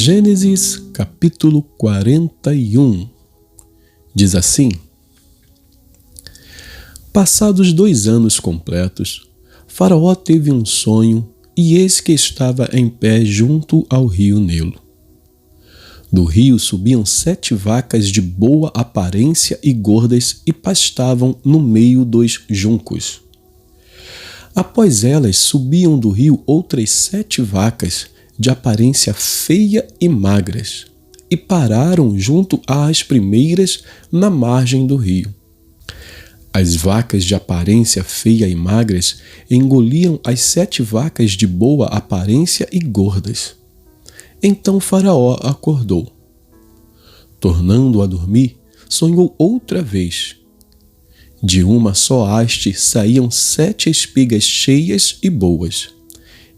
Gênesis capítulo 41 diz assim: Passados 2 anos completos, Faraó teve um sonho, e eis que estava em pé junto ao rio Nilo. Do rio subiam 7 vacas de boa aparência e gordas e pastavam no meio dos juncos. Após elas subiam do rio outras 7 vacas de aparência feia e magras, e pararam junto às primeiras na margem do rio. As vacas de aparência feia e magras engoliam as 7 vacas de boa aparência e gordas. Então Faraó acordou. Tornando a dormir, sonhou outra vez. De uma só haste saíam 7 espigas cheias e boas,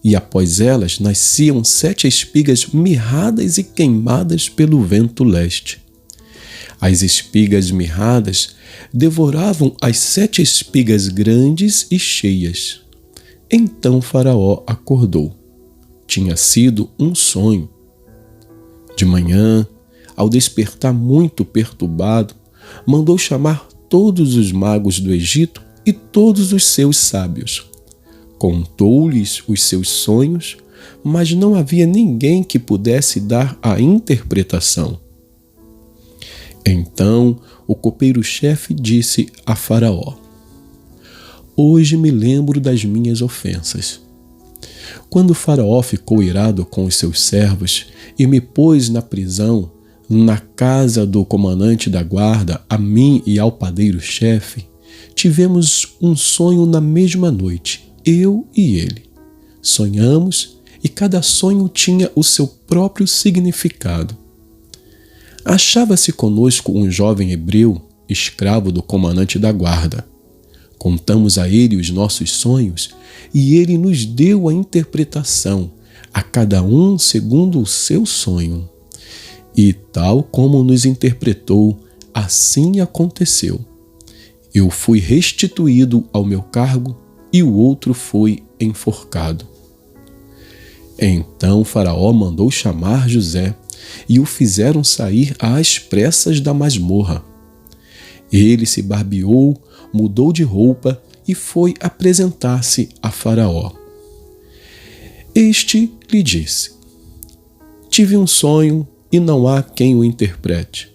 e após elas nasciam 7 espigas mirradas e queimadas pelo vento leste. As espigas mirradas devoravam as 7 espigas grandes e cheias. Então Faraó acordou. Tinha sido um sonho. De manhã, ao despertar muito perturbado, mandou chamar todos os magos do Egito e todos os seus sábios. Contou-lhes os seus sonhos, mas não havia ninguém que pudesse dar a interpretação. Então o copeiro-chefe disse a Faraó: Hoje me lembro das minhas ofensas. Quando Faraó ficou irado com os seus servos e me pôs na prisão, na casa do comandante da guarda, a mim e ao padeiro-chefe, tivemos um sonho na mesma noite, eu e ele. Sonhamos e cada sonho tinha o seu próprio significado. Achava-se conosco um jovem hebreu, escravo do comandante da guarda. Contamos a ele os nossos sonhos e ele nos deu a interpretação, a cada um segundo o seu sonho. E tal como nos interpretou, assim aconteceu. Eu fui restituído ao meu cargo e o outro foi enforcado. Então Faraó mandou chamar José e o fizeram sair às pressas da masmorra. Ele se barbeou, mudou de roupa e foi apresentar-se a Faraó. Este lhe disse: Tive um sonho e não há quem o interprete.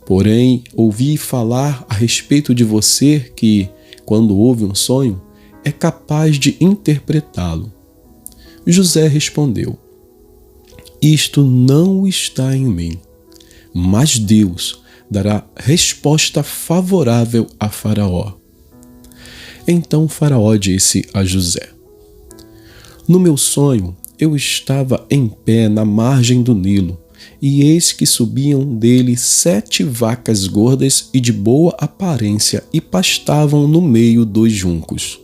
Porém, ouvi falar a respeito de você que, quando ouve um sonho, é capaz de interpretá-lo. José respondeu: Isto não está em mim, mas Deus dará resposta favorável a Faraó. Então Faraó disse a José: No meu sonho eu estava em pé na margem do Nilo, e eis que subiam dele 7 vacas gordas e de boa aparência e pastavam no meio dos juncos.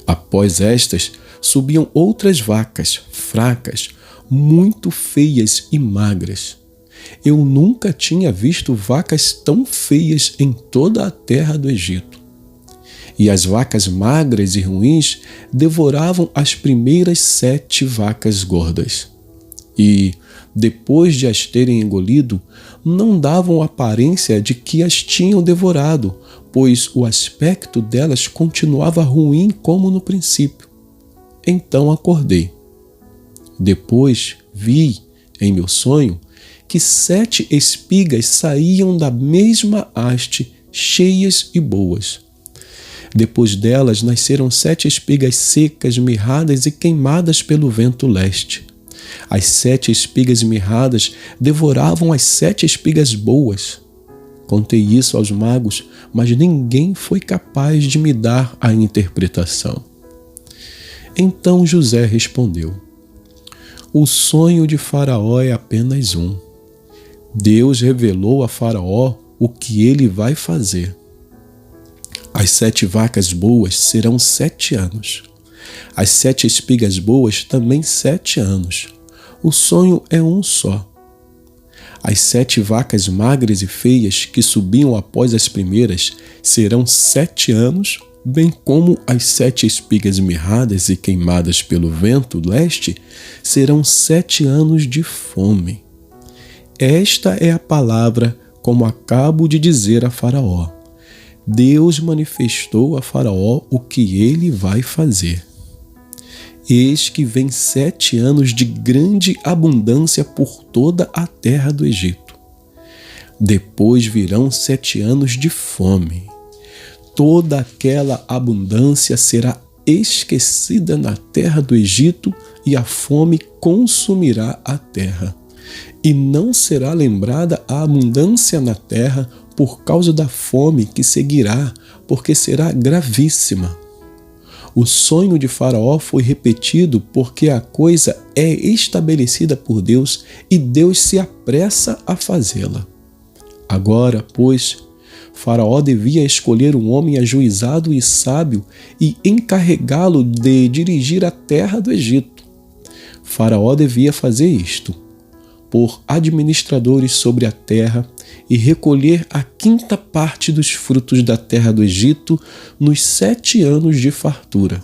Após estas, subiam outras vacas, fracas, muito feias e magras. Eu nunca tinha visto vacas tão feias em toda a terra do Egito. E as vacas magras e ruins devoravam as primeiras 7 vacas gordas. E, depois de as terem engolido, não davam aparência de que as tinham devorado, pois o aspecto delas continuava ruim como no princípio. Então acordei. Depois vi, em meu sonho, que 7 espigas saíam da mesma haste, cheias e boas. Depois delas nasceram 7 espigas secas, mirradas e queimadas pelo vento leste. As 7 espigas mirradas devoravam as 7 espigas boas. Contei isso aos magos, mas ninguém foi capaz de me dar a interpretação. Então José respondeu: O sonho de Faraó é apenas um. Deus revelou a Faraó o que ele vai fazer. As 7 vacas boas serão 7 anos. As 7 espigas boas também 7 anos. O sonho é um só. As 7 vacas magras e feias que subiam após as primeiras serão 7 anos bem como as 7 espigas mirradas e queimadas pelo vento leste, serão 7 anos de fome. Esta é a palavra como acabo de dizer a Faraó. Deus manifestou a Faraó o que ele vai fazer. Eis que vem 7 anos de grande abundância por toda a terra do Egito. Depois virão 7 anos de fome. Toda aquela abundância será esquecida na terra do Egito e a fome consumirá a terra. E não será lembrada a abundância na terra por causa da fome que seguirá, porque será gravíssima. O sonho de Faraó foi repetido porque a coisa é estabelecida por Deus e Deus se apressa a fazê-la. Agora, pois, Faraó devia escolher um homem ajuizado e sábio e encarregá-lo de dirigir a terra do Egito. Faraó devia fazer isto: pôr administradores sobre a terra e recolher a 5ª parte dos frutos da terra do Egito nos 7 anos de fartura.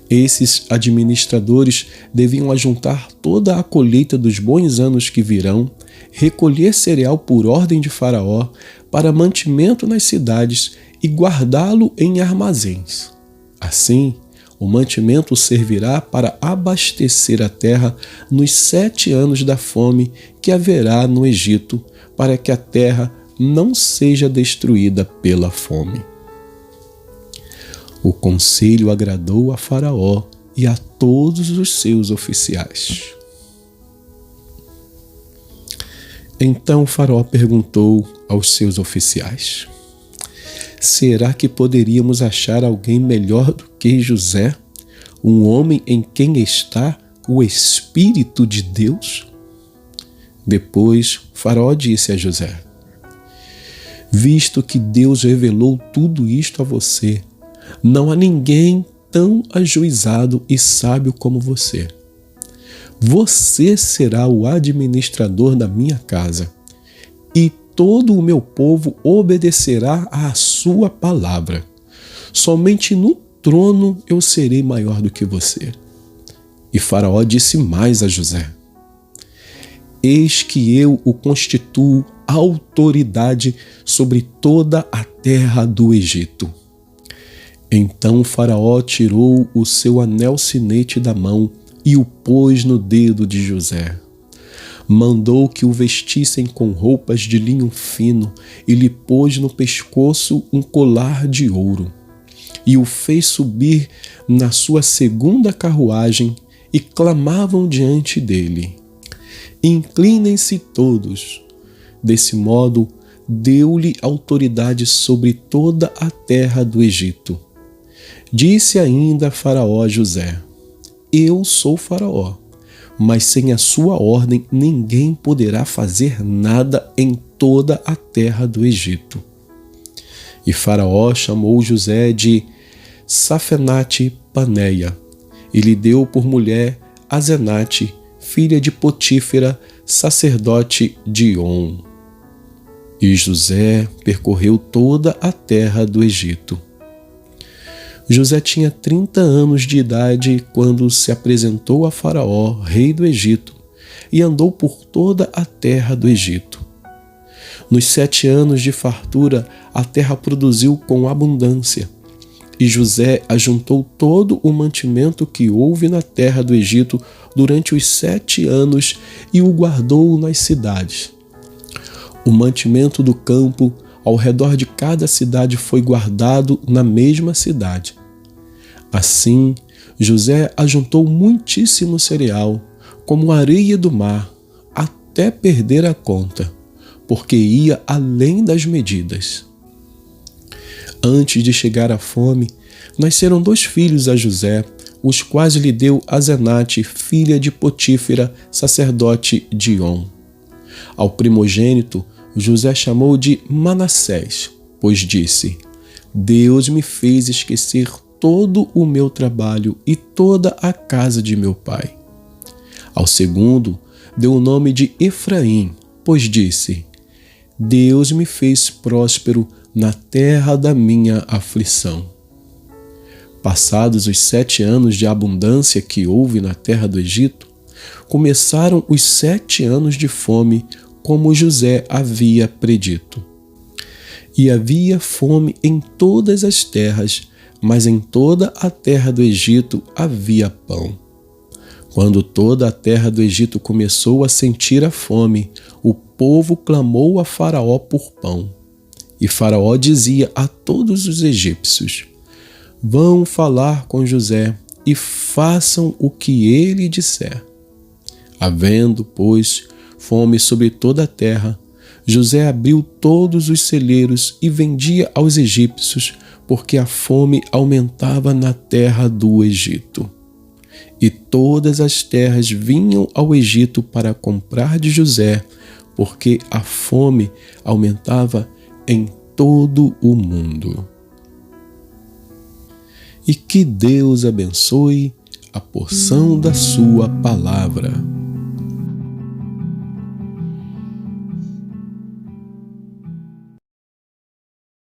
Esses administradores deviam ajuntar toda a colheita dos bons anos que virão, recolher cereal por ordem de Faraó para mantimento nas cidades e guardá-lo em armazéns. Assim, o mantimento servirá para abastecer a terra nos 7 anos da fome que haverá no Egito, para que a terra não seja destruída pela fome. O conselho agradou a Faraó e a todos os seus oficiais. Então Faraó perguntou aos seus oficiais: será que poderíamos achar alguém melhor do que José, um homem em quem está o Espírito de Deus? Depois Faraó disse a José: visto que Deus revelou tudo isto a você, não há ninguém tão ajuizado e sábio como você. Você será o administrador da minha casa, e todo o meu povo obedecerá à sua palavra. Somente no trono eu serei maior do que você. E Faraó disse mais a José: eis que eu o constituo autoridade sobre toda a terra do Egito. Então Faraó tirou o seu anel sinete da mão e o pôs no dedo de José. Mandou que o vestissem com roupas de linho fino e lhe pôs no pescoço um colar de ouro. E o fez subir na sua 2ª carruagem e clamavam diante dele: inclinem-se todos. Desse modo, deu-lhe autoridade sobre toda a terra do Egito. Disse ainda Faraó a José: eu sou Faraó, mas sem a sua ordem ninguém poderá fazer nada em toda a terra do Egito. E Faraó chamou José de Safenate-Paneia e lhe deu por mulher Asenate, filha de Potífera, sacerdote de On. E José percorreu toda a terra do Egito. José tinha 30 anos de idade quando se apresentou a Faraó, rei do Egito, e andou por toda a terra do Egito. Nos 7 anos de fartura, a terra produziu com abundância, e José ajuntou todo o mantimento que houve na terra do Egito durante os 7 anos e o guardou nas cidades. O mantimento do campo ao redor de cada cidade foi guardado na mesma cidade. Assim, José ajuntou muitíssimo cereal, como a areia do mar, até perder a conta, porque ia além das medidas. Antes de chegar à fome, nasceram 2 filhos a José, os quais lhe deu Asenate, filha de Potífera, sacerdote de On. Ao primogênito, José chamou de Manassés, pois disse: Deus me fez esquecer todo o meu trabalho e toda a casa de meu pai. Ao segundo, deu o nome de Efraim, pois disse: Deus me fez próspero na terra da minha aflição. Passados os 7 anos de abundância que houve na terra do Egito, começaram os 7 anos de fome, como José havia predito. E havia fome em todas as terras, mas em toda a terra do Egito havia pão. Quando toda a terra do Egito começou a sentir a fome, o povo clamou a Faraó por pão. E Faraó dizia a todos os egípcios: vão falar com José e façam o que ele disser. Havendo, pois, fome sobre toda a terra, José abriu todos os celeiros e vendia aos egípcios, porque a fome aumentava na terra do Egito. E todas as terras vinham ao Egito para comprar de José, porque a fome aumentava em todo o mundo. E que Deus abençoe a porção da sua palavra.